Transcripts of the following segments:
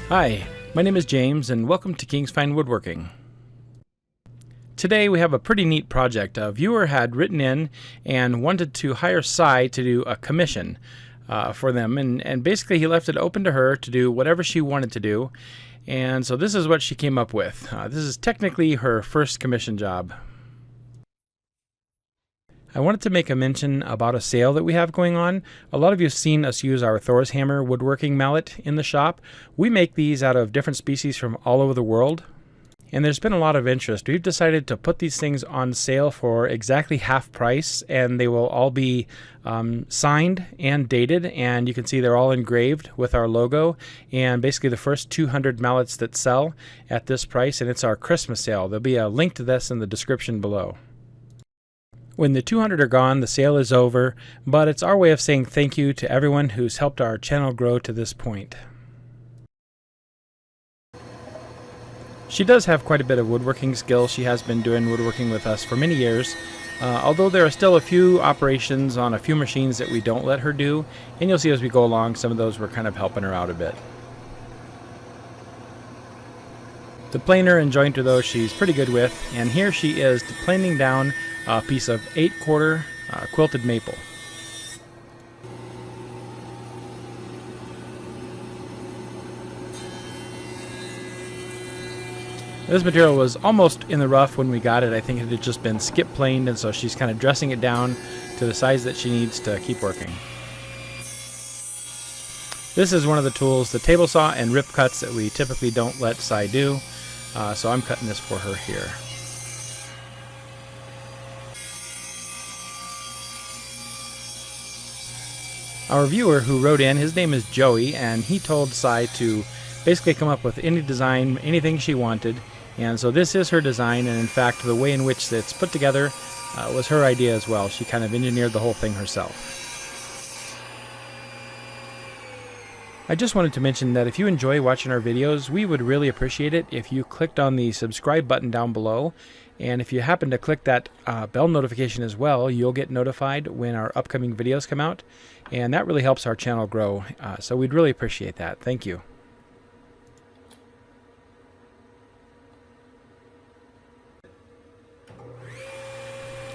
Hi, my name is James and welcome to King's Fine Woodworking. Today we have a pretty neat project. A viewer had written in and wanted to hire Cy to do a commission for them, and basically he left it open to her to do whatever she wanted to do, and so this is what she came up with. This is technically her first commission job. I wanted to make a mention about a sale that we have going on. A lot of you have seen us use our Thor's Hammer woodworking mallet in the shop. We make these out of different species from all over the world, and there's been a lot of interest. We've decided to put these things on sale for exactly half price, and they will all be signed and dated, and you can see they're all engraved with our logo, and basically the first 200 mallets that sell at this price, and it's our Christmas sale. There'll be a link to this in the description below. When the 200 are gone, the sale is over, but it's our way of saying thank you to everyone who's helped our channel grow to this point. She does have quite a bit of woodworking skills. She has been doing woodworking with us for many years, although there are still a few operations on a few machines that we don't let her do, and you'll see as we go along, some of those we're kind of helping her out a bit. The planer and jointer, though, she's pretty good with, and here she is planing down a piece of 8/4 quilted maple. This material was almost in the rough when we got it. I think it had just been skip planed, and so she's kind of dressing it down to the size that she needs to keep working. This is one of the tools, the table saw and rip cuts, that we typically don't let Cy do. So I'm cutting this for her here. Our viewer who wrote in, his name is Joey, and he told Cy to basically come up with any design, anything she wanted, and so this is her design, and in fact the way in which it's put together was her idea as well. She kind of engineered the whole thing herself. I just wanted to mention that if you enjoy watching our videos, we would really appreciate it if you clicked on the subscribe button down below, and if you happen to click that bell notification as well, you'll get notified when our upcoming videos come out, and that really helps our channel grow, so we'd really appreciate that. Thank you.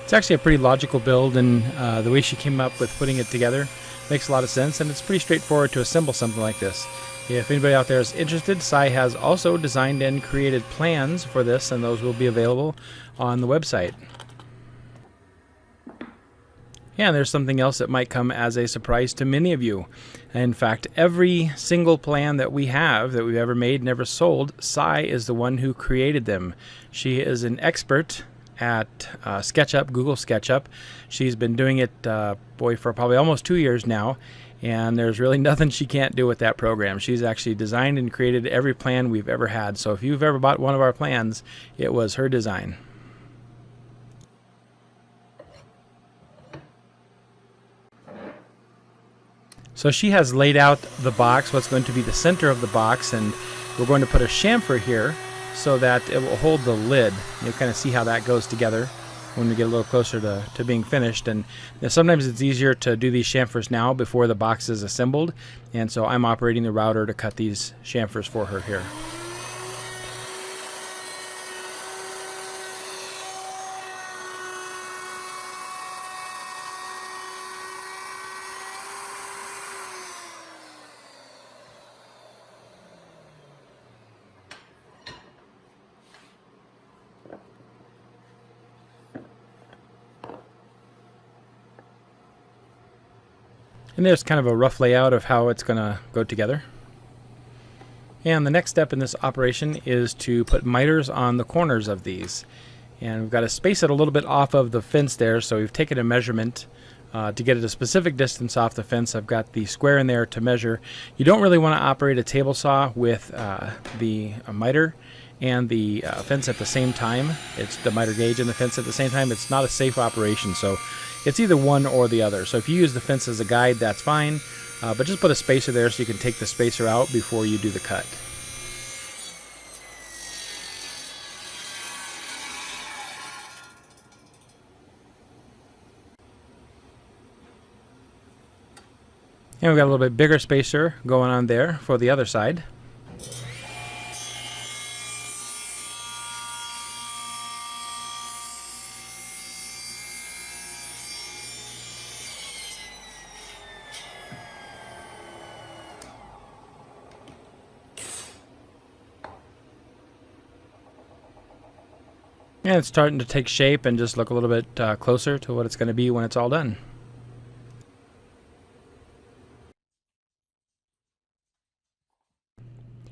It's actually a pretty logical build, and the way she came up with putting it together makes a lot of sense, and it's pretty straightforward to assemble something like this. If anybody out there is interested, Cy has also designed and created plans for this, and those will be available on the website. Yeah, and there's something else that might come as a surprise to many of you. In fact, every single plan that we have, that we've ever made and ever sold, Cy is the one who created them. She is an expert at SketchUp, Google SketchUp. She's been doing it, for probably almost 2 years now, and there's really nothing she can't do with that program. She's actually designed and created every plan we've ever had, so if you've ever bought one of our plans, it was her design. So she has laid out the box, what's going to be the center of the box, and we're going to put a chamfer here so that it will hold the lid. You'll kind of see how that goes together when we get a little closer to being finished. And sometimes it's easier to do these chamfers now before the box is assembled, and so I'm operating the router to cut these chamfers for her here. And there's kind of a rough layout of how it's going to go together. And the next step in this operation is to put miters on the corners of these. And we've got to space it a little bit off of the fence there, so we've taken a measurement to get it a specific distance off the fence. I've got the square in there to measure. You don't really want to operate a table saw with the miter and the fence at the same time. It's the miter gauge and the fence at the same time. It's not a safe operation, so it's either one or the other. So if you use the fence as a guide, that's fine, but just put a spacer there so you can take the spacer out before you do the cut. And we've got a little bit bigger spacer going on there for the other side. And it's starting to take shape and just look a little bit closer to what it's going to be when it's all done.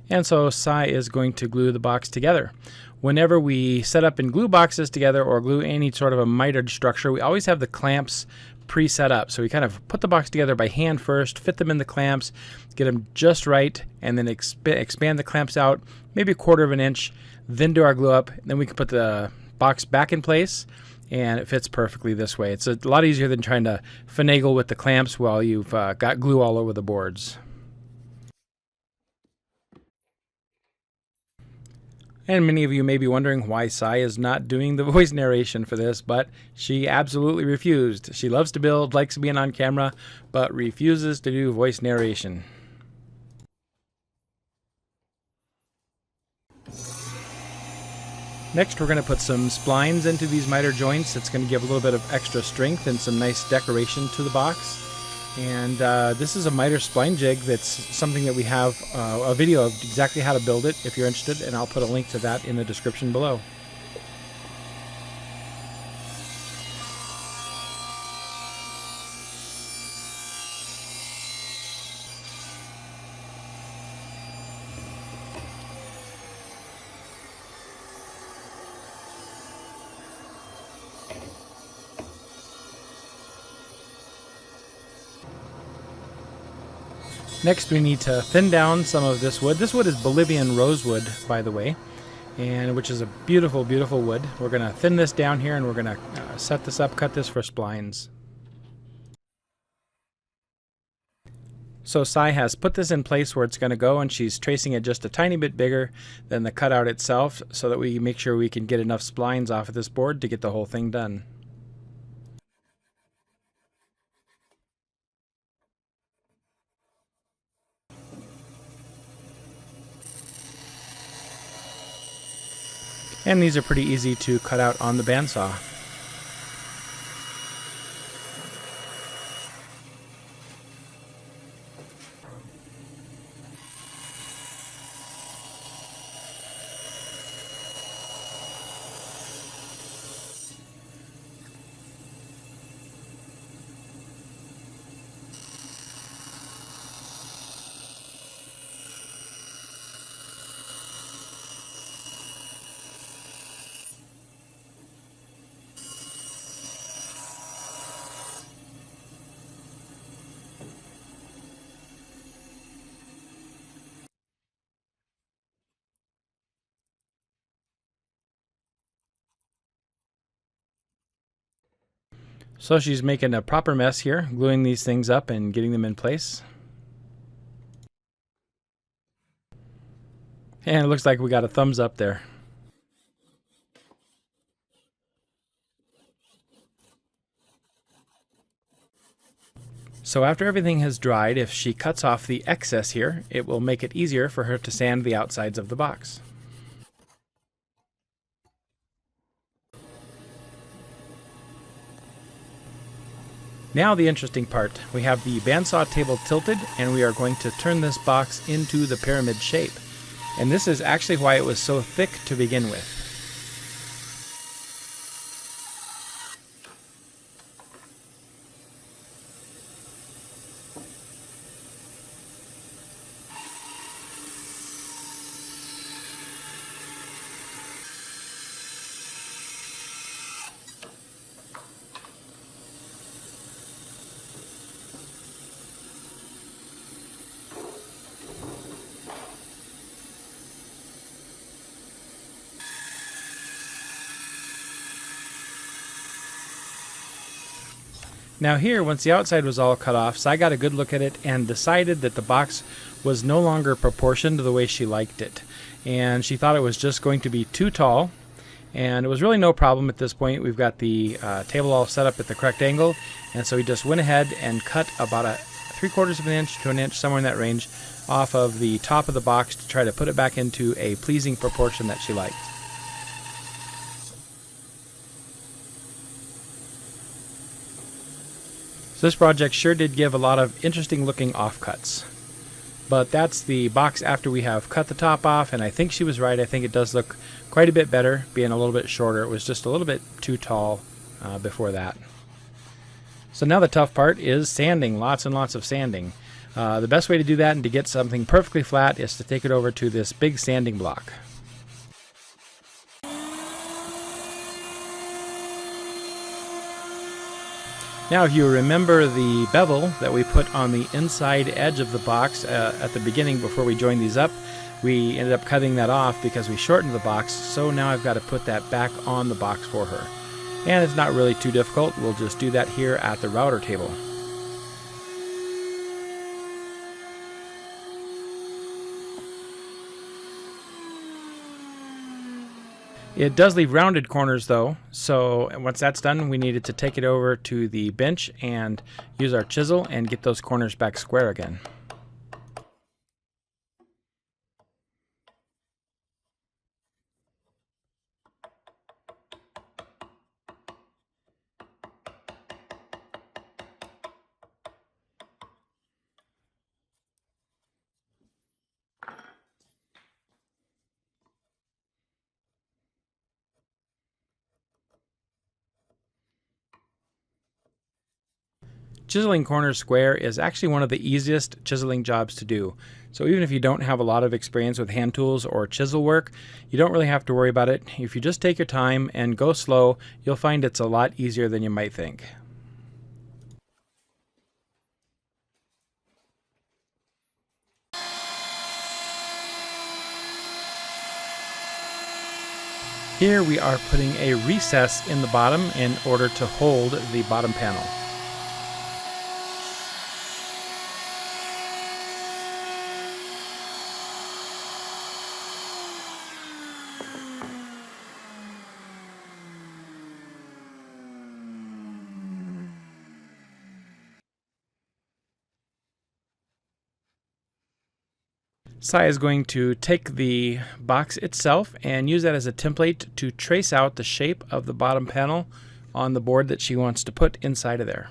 And so Sai is going to glue the box together. Whenever we set up and glue boxes together or glue any sort of a mitered structure, we always have the clamps pre-set up. So we kind of put the box together by hand first, fit them in the clamps, get them just right, and then expand the clamps out maybe 1/4 of an inch, then do our glue up. Then we can put the box back in place, and it fits perfectly this way. It's a lot easier than trying to finagle with the clamps while you've got glue all over the boards. And many of you may be wondering why Sai is not doing the voice narration for this, but she absolutely refused. She loves to build, likes being on camera, but refuses to do voice narration. Next, we're going to put some splines into these miter joints. It's going to give a little bit of extra strength and some nice decoration to the box. And this is a miter spline jig that's something that we have a video of exactly how to build it if you're interested, and I'll put a link to that in the description below. Next, we need to thin down some of this wood. This wood is Bolivian rosewood, by the way, and which is a beautiful, beautiful wood. We're going to thin this down here, and we're going to set this up, cut this for splines. So Sai has put this in place where it's going to go, and she's tracing it just a tiny bit bigger than the cutout itself so that we make sure we can get enough splines off of this board to get the whole thing done. And these are pretty easy to cut out on the bandsaw. So she's making a proper mess here, gluing these things up and getting them in place. And it looks like we got a thumbs up there. So after everything has dried, if she cuts off the excess here, it will make it easier for her to sand the outsides of the box. Now the interesting part. We have the bandsaw table tilted, and we are going to turn this box into the pyramid shape. And this is actually why it was so thick to begin with. Now here, once the outside was all cut off, Sai got a good look at it and decided that the box was no longer proportioned the way she liked it. And she thought it was just going to be too tall. And it was really no problem at this point. We've got the table all set up at the correct angle. And so we just went ahead and cut about a 3/4 of an inch to an inch, somewhere in that range, off of the top of the box to try to put it back into a pleasing proportion that she liked. This project sure did give a lot of interesting looking offcuts. But that's the box after we have cut the top off, and I think she was right. I think it does look quite a bit better, being a little bit shorter. It was just a little bit too tall before that. So now the tough part is sanding, lots and lots of sanding. The best way to do that and to get something perfectly flat is to take it over to this big sanding block. Now, if you remember the bevel that we put on the inside edge of the box at the beginning before we joined these up, we ended up cutting that off because we shortened the box, so now I've got to put that back on the box for her. And it's not really too difficult. We'll just do that here at the router table. It does leave rounded corners though, so once that's done, we needed to take it over to the bench and use our chisel and get those corners back square again. Chiseling corners square is actually one of the easiest chiseling jobs to do. So even if you don't have a lot of experience with hand tools or chisel work, you don't really have to worry about it. If you just take your time and go slow, you'll find it's a lot easier than you might think. Here we are putting a recess in the bottom in order to hold the bottom panel. Sai is going to take the box itself and use that as a template to trace out the shape of the bottom panel on the board that she wants to put inside of there.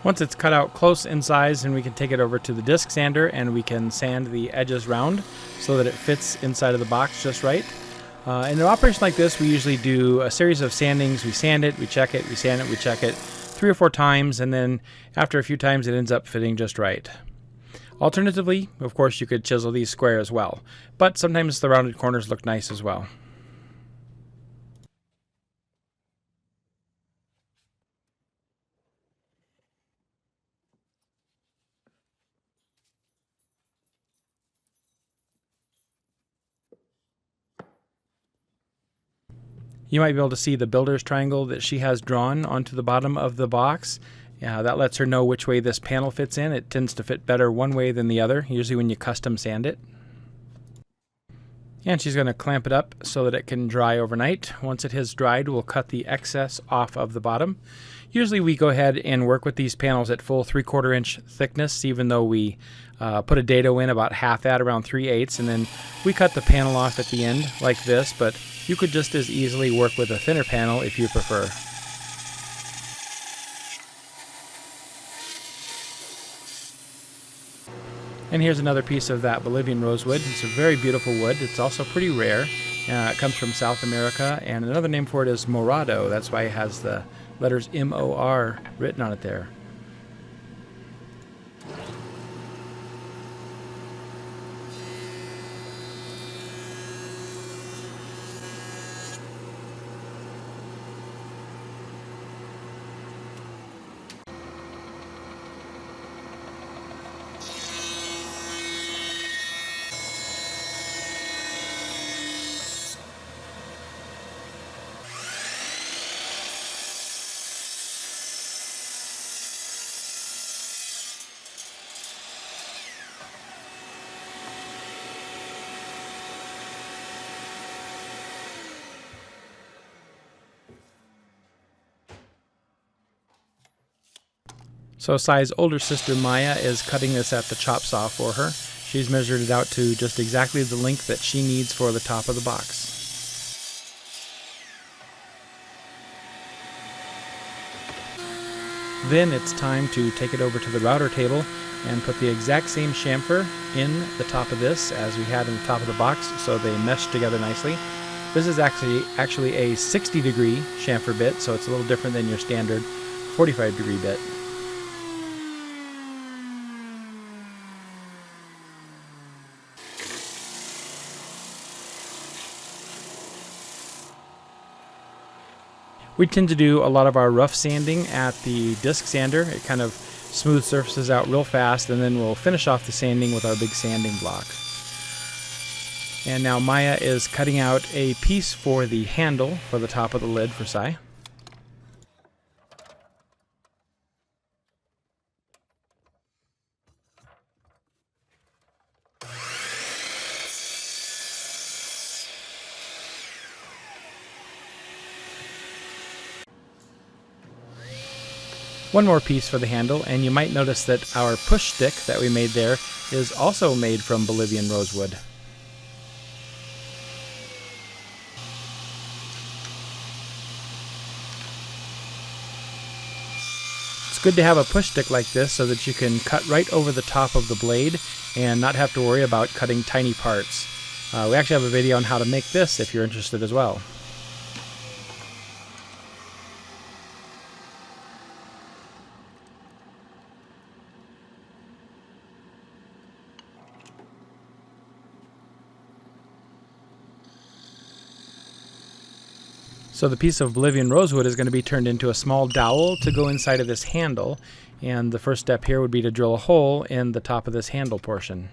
Once it's cut out close in size, then we can take it over to the disc sander and we can sand the edges round so that it fits inside of the box just right. In an operation like this, we usually do a series of sandings. We sand it, we check it, we sand it, we check it 3 or 4 times, and then after a few times it ends up fitting just right. Alternatively, of course, you could chisel these square as well, but sometimes the rounded corners look nice as well. You might be able to see the builder's triangle that she has drawn onto the bottom of the box. That lets her know which way this panel fits in. It tends to fit better one way than the other, usually when you custom sand it. And she's going to clamp it up so that it can dry overnight. Once it has dried, we'll cut the excess off of the bottom. Usually we go ahead and work with these panels at full 3/4 inch thickness, even though we put a dado in about half that, around 3/8, and then we cut the panel off at the end like this, but you could just as easily work with a thinner panel if you prefer. And here's another piece of that Bolivian rosewood. It's a very beautiful wood. It's also pretty rare. It comes from South America, and another name for it is morado. That's why it has the letters M-O-R written on it there. So Sai's older sister Maya is cutting this at the chop saw for her. She's measured it out to just exactly the length that she needs for the top of the box. Then it's time to take it over to the router table and put the exact same chamfer in the top of this as we had in the top of the box, so they mesh together nicely. This is actually a 60-degree chamfer bit, so it's a little different than your standard 45-degree bit. We tend to do a lot of our rough sanding at the disc sander. It kind of smooths surfaces out real fast, and then we'll finish off the sanding with our big sanding block. And now Maya is cutting out a piece for the handle for the top of the lid for Sai. One more piece for the handle, and you might notice that our push stick that we made there is also made from Bolivian rosewood. It's good to have a push stick like this so that you can cut right over the top of the blade and not have to worry about cutting tiny parts. We actually have a video on how to make this if you're interested as well. So the piece of Bolivian rosewood is going to be turned into a small dowel to go inside of this handle, and the first step here would be to drill a hole in the top of this handle portion.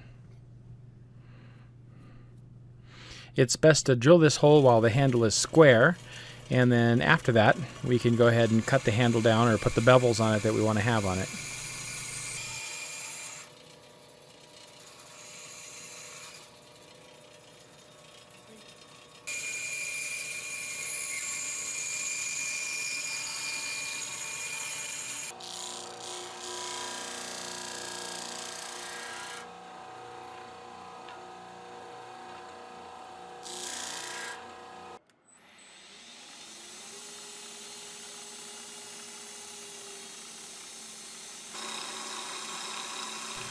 It's best to drill this hole while the handle is square, and then after that we can go ahead and cut the handle down or put the bevels on it that we want to have on it.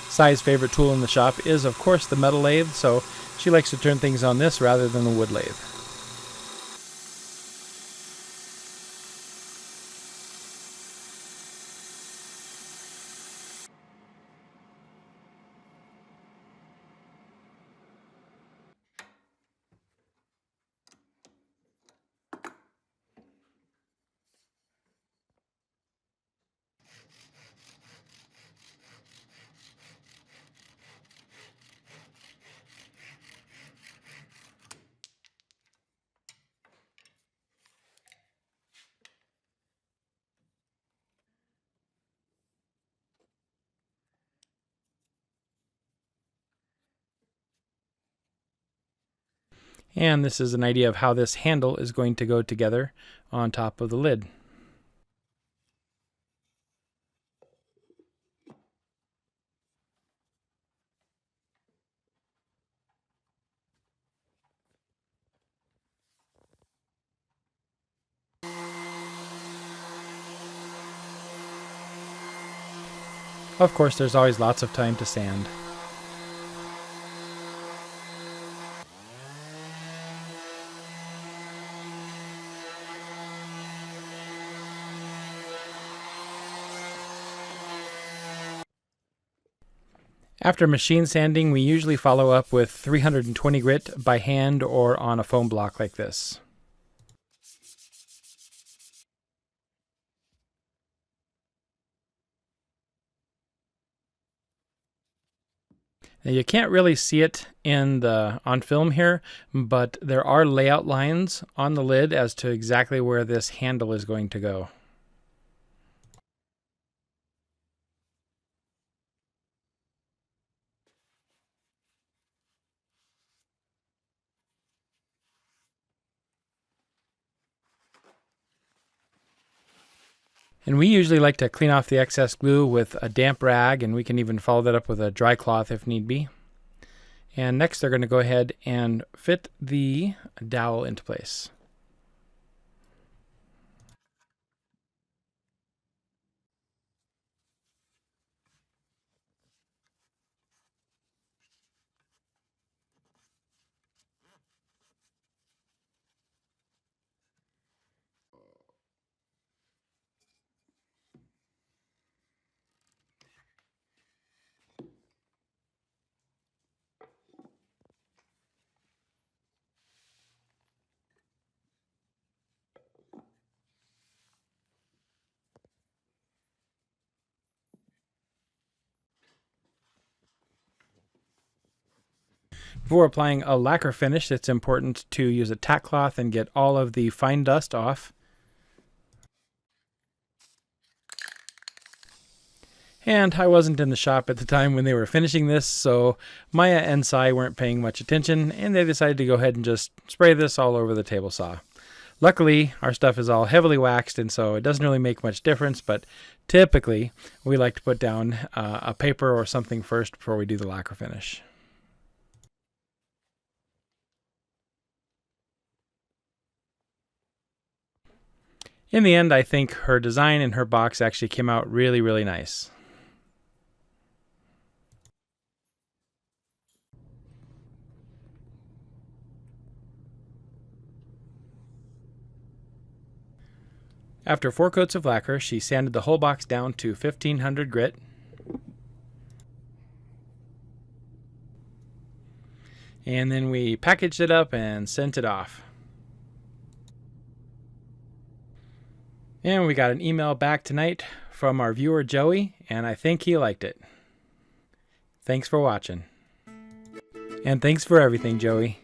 Sai's favorite tool in the shop is, of course, the metal lathe, so she likes to turn things on this rather than the wood lathe. And this is an idea of how this handle is going to go together on top of the lid. Of course, there's always lots of time to sand. After machine sanding, we usually follow up with 320 grit by hand or on a foam block like this. Now you can't really see it on film here, but there are layout lines on the lid as to exactly where this handle is going to go. And we usually like to clean off the excess glue with a damp rag, and we can even follow that up with a dry cloth if need be. And next they're going to go ahead and fit the dowel into place. Before applying a lacquer finish, it's important to use a tack cloth and get all of the fine dust off. And I wasn't in the shop at the time when they were finishing this, so Maya and Sai weren't paying much attention, and they decided to go ahead and just spray this all over the table saw. Luckily, our stuff is all heavily waxed, and so it doesn't really make much difference, but typically we like to put down a paper or something first before we do the lacquer finish. In the end, I think her design and her box actually came out really, really nice. After 4 coats of lacquer, she sanded the whole box down to 1500 grit. And then we packaged it up and sent it off. And we got an email back tonight from our viewer Joey, and I think he liked it. Thanks for watching. And thanks for everything, Joey.